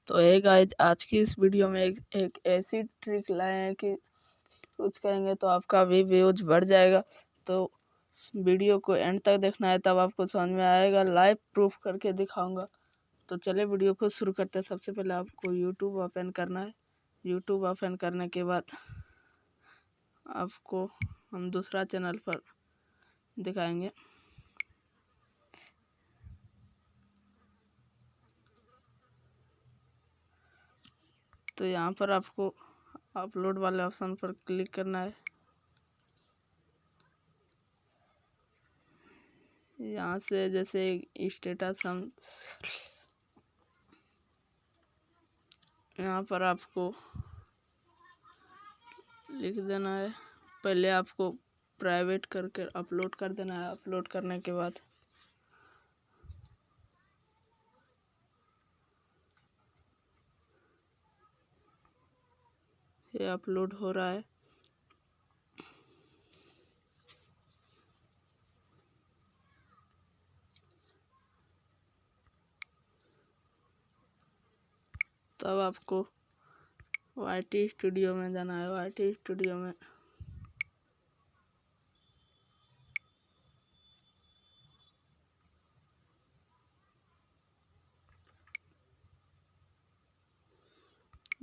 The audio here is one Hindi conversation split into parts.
तो है गाइस, आज की इस वीडियो में एक ऐसी ट्रिक लाए हैं कि कुछ करेंगे तो आपका भी व्यूज बढ़ जाएगा। तो वीडियो को एंड तक देखना है, तब आपको समझ में आएगा। लाइव प्रूफ करके दिखाऊंगा। तो चले वीडियो को शुरू करते हैं। सबसे पहले आपको यूट्यूब ओपन करना है। यूट्यूब ओपन करने के बाद आपको हम दूसरा चैनल पर दिखाएंगे। तो यहाँ पर आपको अपलोड वाले ऑप्शन पर क्लिक करना है। यहाँ से जैसे स्टेटस हम यहाँ पर आपको लिख देना है। पहले आपको प्राइवेट करके अपलोड कर देना है। अपलोड करने के बाद ये अपलोड हो रहा है। तब आपको वाईटी स्टूडियो में जाना है। वाईटी स्टूडियो में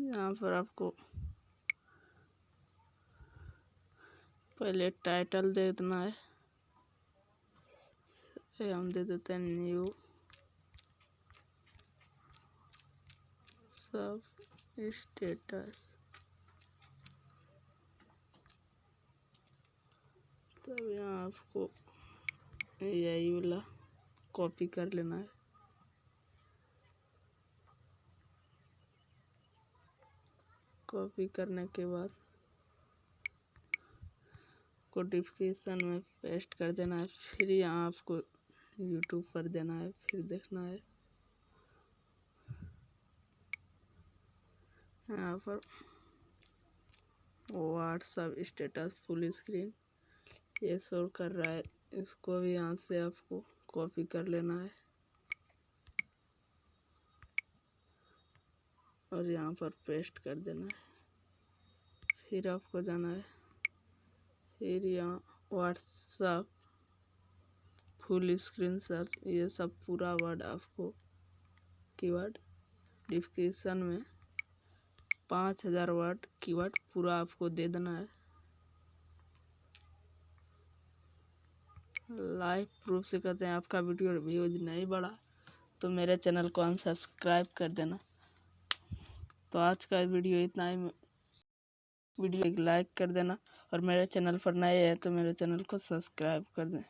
यहाँ पर आपको पहले टाइटल दे देना है। हम दे देते हैं न्यू सब स्टेटस। तब यहाँ आपको यही वाला कॉपी कर लेना है। कॉपी करने के बाद नोटिफिकेशन में पेस्ट कर देना है। फिर यहाँ आपको यूट्यूब पर देना है, फिर देखना है। यहाँ पर व्हाट्सअप स्टेटस फुल स्क्रीन ये शो कर रहा है। इसको भी यहाँ से आपको कॉपी कर लेना है और यहाँ पर पेस्ट कर देना है। फिर आपको जाना है। फिर यहाँ व्हाट्सअप फुल स्क्रीन सर्च ये सब पूरा वर्ड आपको कीवर्ड डिस्क्रिप्शन में 5000 वर्ड कीवर्ड पूरा आपको दे देना है। लाइव प्रूफ से कहते हैं आपका वीडियो व्यूज नहीं बढ़ा तो मेरे चैनल को अनसब्सक्राइब कर देना। तो आज का वीडियो इतना ही। वीडियो एक लाइक कर देना और मेरे चैनल पर नए हैं तो मेरे चैनल को सब्सक्राइब कर दें।